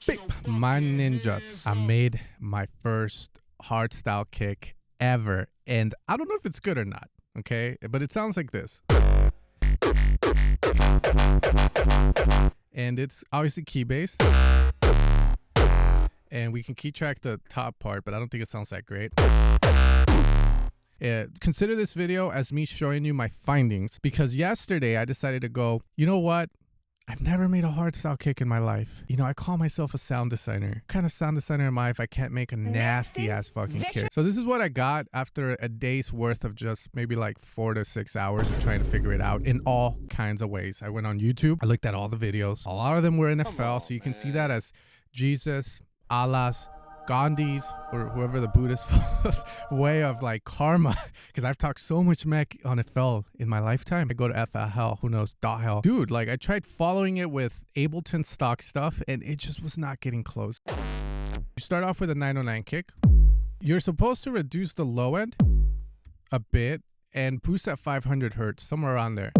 Beep. My ninjas. I made my first hardstyle kick ever, and I don't know if it's good or not, okay? But it sounds like this. And it's obviously key-based. And we can key track the top part, but I don't think it sounds that great. Consider this video as me showing you my findings, because yesterday I decided to go, you know what? I've never made a hardstyle kick in my life. You know, I call myself a sound designer. What kind of sound designer am I if I can't make a nasty ass fucking kick? So this is what I got after a day's worth of just maybe like 4 to 6 hours of trying to figure it out in all kinds of ways. I went on YouTube. I looked at all the videos. A lot of them were NFL, so you can see that as Jesus, Allah's, Gandhi's, or whoever the Buddhist way of like karma, because I've talked so much mech on FL in my lifetime. I go to FL, who knows, .hell. Dude, like I tried following it with Ableton stock stuff and it just was not getting close. You start off with a 909 kick. You're supposed to reduce the low end a bit and boost at 500 hertz, somewhere around there.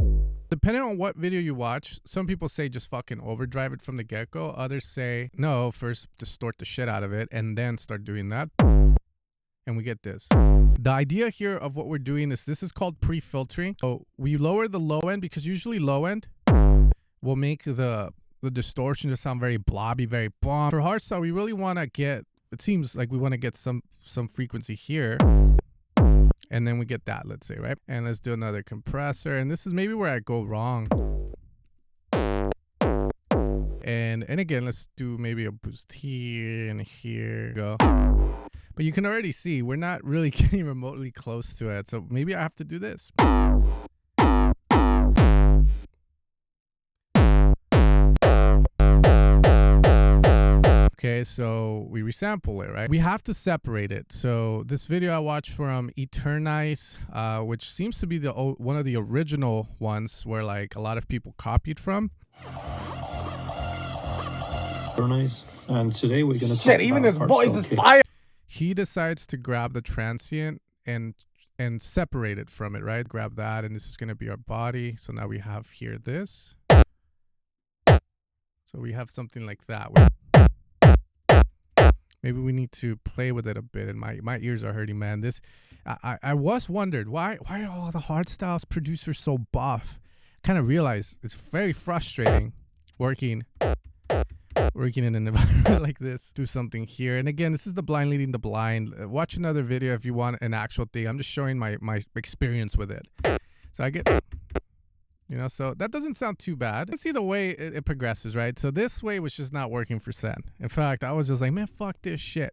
Depending on what video you watch, some people say just fucking overdrive it from the get-go. Others say, no, first distort the shit out of it and then start doing that. And we get this. The idea here of what we're doing is, this is called pre-filtering. So we lower the low end because usually low end will make the distortion to sound very blobby, very bomb. For hardstyle, we really want to get, it seems like we want to get some frequency here. And then we get that, let's say, right? And let's do another compressor. And this is maybe where I go wrong. And again, let's do maybe a boost here and here. Go. But you can already see we're not really getting remotely close to it. So maybe I have to do this. Okay, so we resample it, right? We have to separate it. So this video I watched from Eternize, which seems to be one of the original ones where like a lot of people copied from. Eternize, and today we're gonna talk even about his voice is kicks. fire. He decides to grab the transient and separate it from it, right? Grab that, and this is gonna be our body. So now we have here this. So we have something like that. Maybe we need to play with it a bit, and my ears are hurting, man. This, I was wondered why are all the hardstyles producers so buff? Kind of realized it's very frustrating working in an environment like this. Do something here, and again, this is the blind leading the blind. Watch another video if you want an actual thing. I'm just showing my experience with it. So I get. You know, so that doesn't sound too bad. Let's see the way it progresses, right? So this way was just not working for Sen. In fact, I was just like, man, fuck this shit.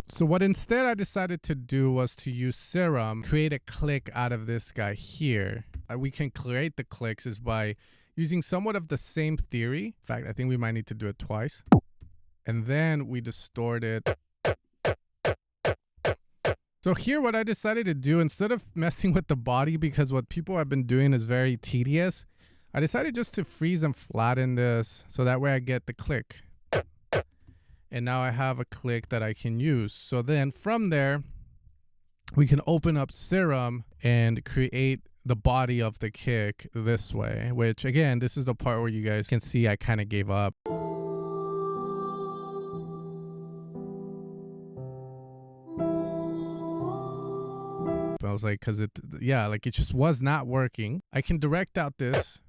So what instead I decided to do was to use Serum, create a click out of this guy here. We can create the clicks is by using somewhat of the same theory. In fact, I think we might need to do it twice. And then we distort it. So here, what I decided to do, instead of messing with the body, because what people have been doing is very tedious, I decided just to freeze and flatten this so that way I get the click. And now I have a click that I can use. So then from there, we can open up Serum and create the body of the kick this way, which again, this is the part where you guys can see I kind of gave up. I was like, it just was not working. I can direct out this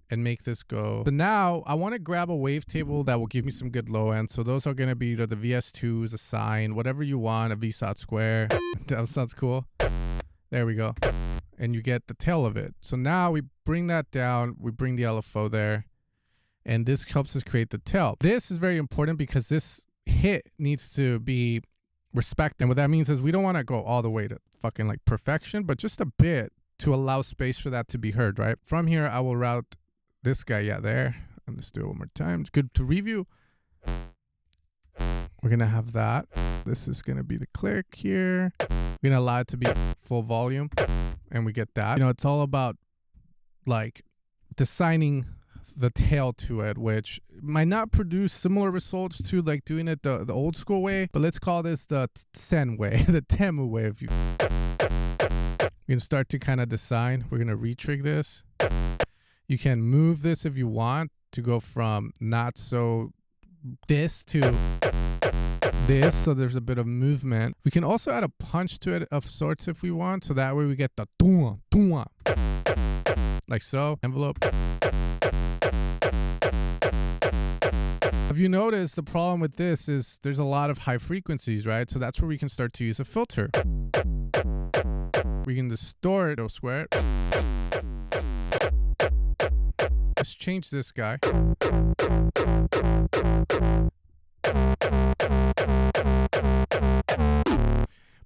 and make this go. So now I want to grab a wavetable that will give me some good low end. So those are going to be either the VS2s, a sine, whatever you want, a VSOT square. That sounds cool. There we go. And you get the tail of it. So now we bring that down. We bring the LFO there. And this helps us create the tail. This is very important because this hit needs to be respect. And what that means is we don't want to go all the way to fucking like perfection, but just a bit to allow space for that to be heard, right? From here, I will route this guy, there. And let's do it one more time. It's good to review. We're going to have that. This is going to be the click here. We're going to allow it to be full volume. And we get that. You know, it's all about like designing the tail to it, which might not produce similar results to like doing it the old school way, but let's call this the Sen way, the Temu way. If you can start to kind of design, we're going to retrig this. You can move this if you want to go from not so this to this, so there's a bit of movement. We can also add a punch to it of sorts if we want, so that way we get the dua, dua, like so. Envelope. Have you noticed the problem with this is there's a lot of high frequencies, right? So that's where we can start to use a filter. We can distort or square it. Let's change this guy.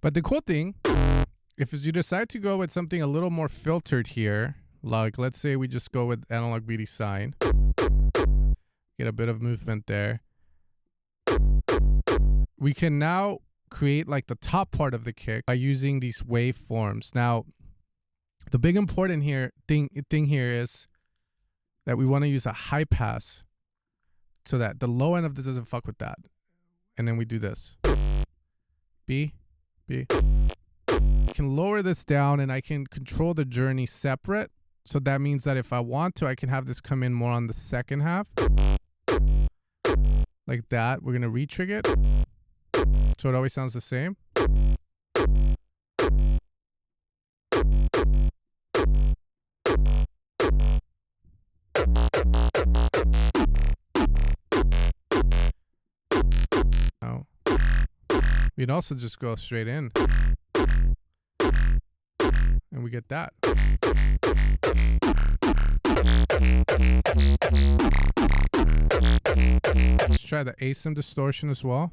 But the cool thing, if you decide to go with something a little more filtered here, like let's say we just go with analog BD sine, get a bit of movement there. We can now create like the top part of the kick by using these waveforms. Now, the big important thing here is that we want to use a high pass so that the low end of this doesn't fuck with that. And then we do this. B. I can lower this down and I can control the journey separate. So that means that if I want to, I can have this come in more on the second half. Like that. We're going to re-trig it. So it always sounds the same. Now, we'd also just go straight in. And we get that. Let's try the ASIM distortion as well.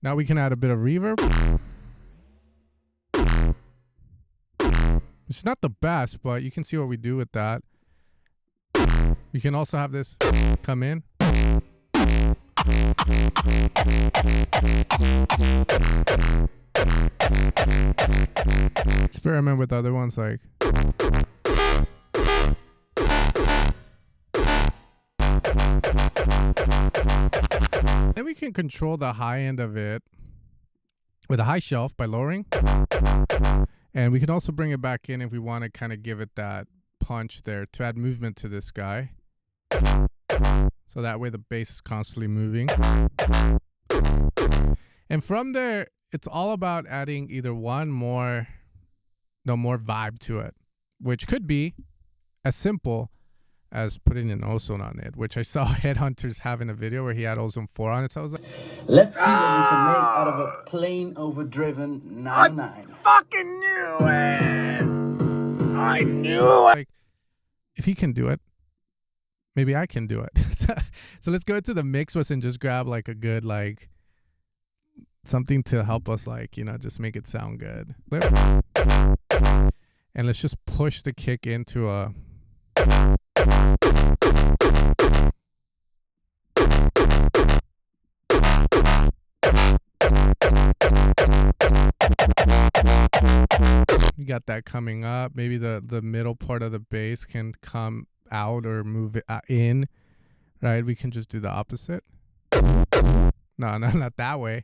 Now we can add a bit of reverb. It's not the best, but you can see what we do with that. We can also have this come in. Experiment with other ones like. Then we can control the high end of it with a high shelf by lowering. And we can also bring it back in if we want to kind of give it that punch there to add movement to this guy. So that way the bass is constantly moving. And from there, it's all about adding either more vibe to it, which could be as simple as putting an ozone on it, which I saw Headhunters having a video where he had ozone 4 on it. So I was like, let's see what we can make out of a plain overdriven 909. I fucking knew it! I knew it! Like, if he can do it, maybe I can do it. So let's go into the mix with and just grab like a good, like, something to help us, like, you know, just make it sound good. And let's just push the kick into a... You got that coming up. Maybe the middle part of the bass can come out or move it in, right? We can just do the opposite. No, not that way.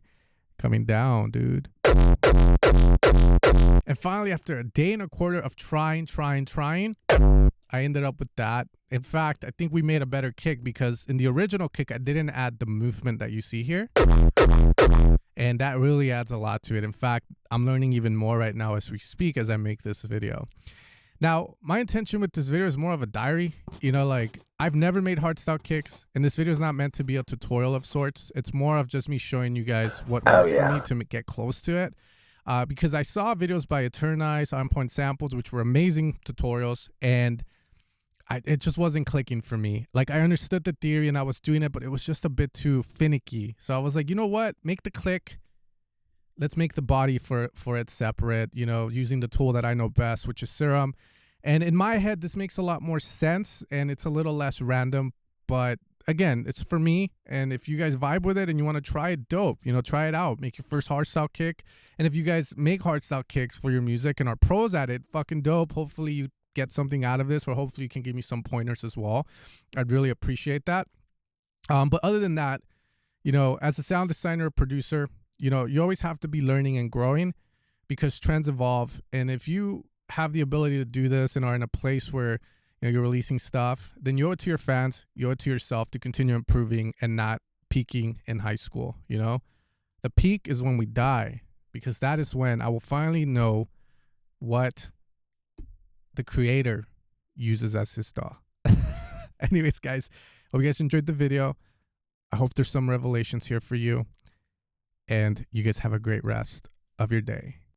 Coming down, dude. And finally, after a day and a quarter of trying, I ended up with that. In fact, I think we made a better kick because in the original kick, I didn't add the movement that you see here. And that really adds a lot to it. In fact, I'm learning even more right now as we speak as I make this video. Now, my intention with this video is more of a diary. You know, like, I've never made hardstyle kicks, and this video is not meant to be a tutorial of sorts. It's more of just me showing you guys what worked for me to get close to it. Because I saw videos by Eternize, On Point Samples, which were amazing tutorials, and it just wasn't clicking for me. Like, I understood the theory and I was doing it, but it was just a bit too finicky. So I was like, you know what? Make the click. Let's make the body for it separate, you know, using the tool that I know best, which is Serum. And in my head, this makes a lot more sense and it's a little less random. But again, it's for me. And if you guys vibe with it and you want to try it, dope. You know, try it out. Make your first hardstyle kick. And if you guys make hardstyle kicks for your music and are pros at it, fucking dope. Hopefully you get something out of this, or hopefully you can give me some pointers as well. I'd really appreciate that. But other than that, you know, as a sound designer or producer, you know, you always have to be learning and growing because trends evolve. And if you have the ability to do this and are in a place where, you're releasing stuff, then you owe it to your fans, you owe it to yourself to continue improving and not peaking in high school. The peak is when we die, because that is when I will finally know what the creator uses as his DAW. Anyways, guys, hope you guys enjoyed the video. I hope there's some revelations here for you, and you guys have a great rest of your day.